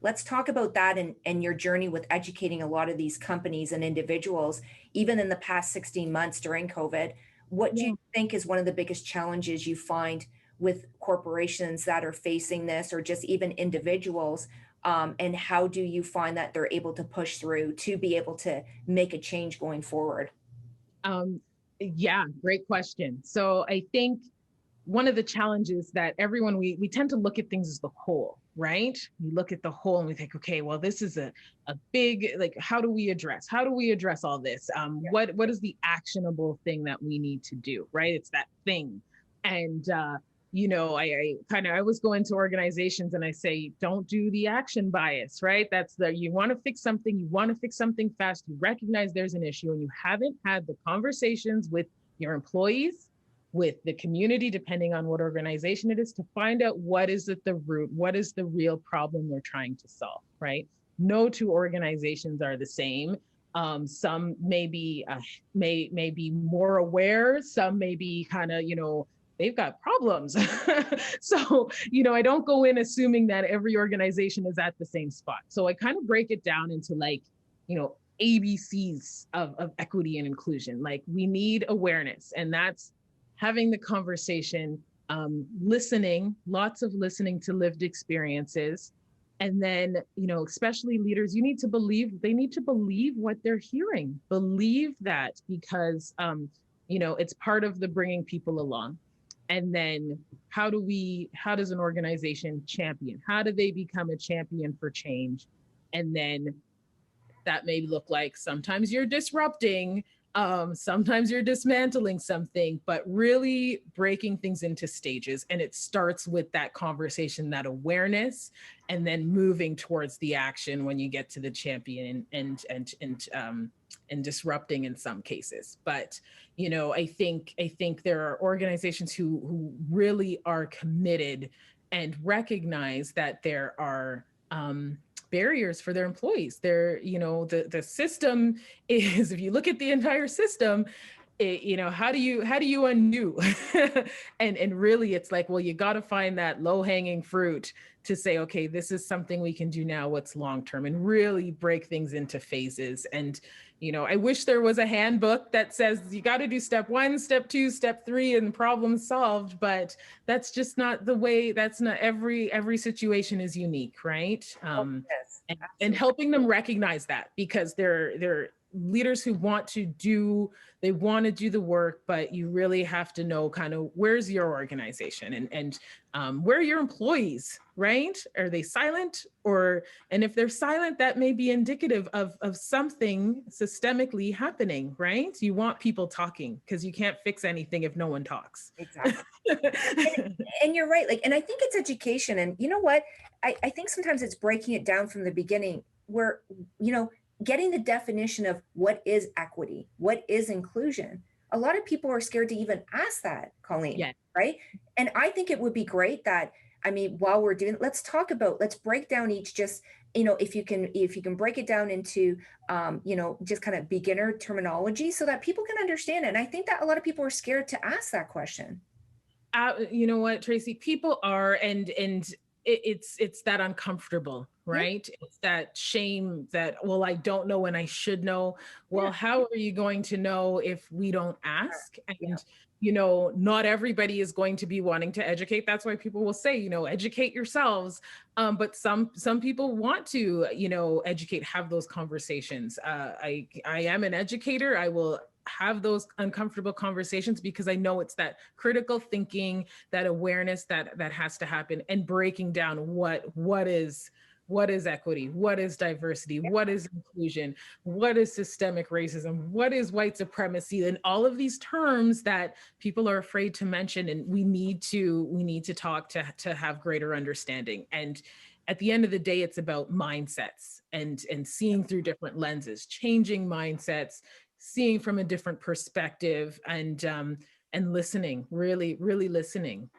Let's talk about that and your journey with educating a lot of these companies and individuals, even in the past 16 months during COVID. What do you Yeah. think is one of the biggest challenges you find with corporations that are facing this, or just even individuals? And how do you find that they're able to push through to be able to make a change going forward? Um, yeah, great question. So I think one of the challenges that everyone we tend to look at things as the whole, right? We look at the whole and we think, okay, well, this is a big, like, how do we address all this? What is the actionable thing that we need to do, right? It's that thing. And I kind of I always go into organizations and I say, don't do the action bias, right? That's the you want to fix something, you want to fix something fast, you recognize there's an issue, and you haven't had the conversations with your employees, with the community, depending on what organization it is, to find out what is at the root, what is the real problem we're trying to solve, right? No two organizations are the same. Some may be may be more aware, some may be kind of, they've got problems. So, I don't go in assuming that every organization is at the same spot. So I kind of break it down into, like, ABCs of equity and inclusion. Like, we need awareness, and that's having the conversation, listening, lots of listening to lived experiences. And then, especially leaders, they need to believe what they're hearing, believe that, because, it's part of the bringing people along. And then how does an organization champion? How do they become a champion for change? And then that may look like sometimes you're disrupting, sometimes you're dismantling something, but really breaking things into stages. And it starts with that conversation, that awareness, and then moving towards the action when you get to the champion and disrupting in some cases. But I think there are organizations who really are committed and recognize that there are barriers for their employees. The system is, if you look at the entire system, how do you undo? And really, it's like, well, you got to find that low hanging fruit to say, okay, this is something we can do now, what's long term, and really break things into phases. And I wish there was a handbook that says you got to do step one, step two, step three, and problem solved. But that's just not the way. That's not every situation is unique, right? Oh, yes, And absolutely. helping them recognize that, because they're leaders who they want to do the work, but you really have to know kind of where's your organization, and where are your employees, right? Are they silent? And if they're silent, that may be indicative of something systemically happening, right? You want people talking, because you can't fix anything if no one talks. Exactly. And, and you're right. Like, and I think it's education. And you know what? I think sometimes it's breaking it down from the beginning, where, you know, getting the definition of what is equity, what is inclusion. A lot of people are scared to even ask that, Colleen, Yeah. right? And I think it would be great that, I mean, while we're doing, let's break down each, just, if you can break it down into, just kind of beginner terminology so that people can understand it. And I think that a lot of people are scared to ask that question. You know what, Tracy? People are, and it's that uncomfortable, Yeah. right? It's that shame that, well, I don't know when I should know. Yeah. Well, how are you going to know if we don't ask? Yeah. And not everybody is going to be wanting to educate. That's why people will say, educate yourselves. But some people want to, educate, have those conversations. I am an educator. I will have those uncomfortable conversations, because I know it's that critical thinking, that awareness that has to happen, and breaking down what is equity, what is diversity, what is inclusion, what is systemic racism, what is white supremacy, and all of these terms that people are afraid to mention. And we need to talk to have greater understanding. And at the end of the day, it's about mindsets, and seeing through different lenses, changing mindsets, seeing from a different perspective, and listening, really, really listening.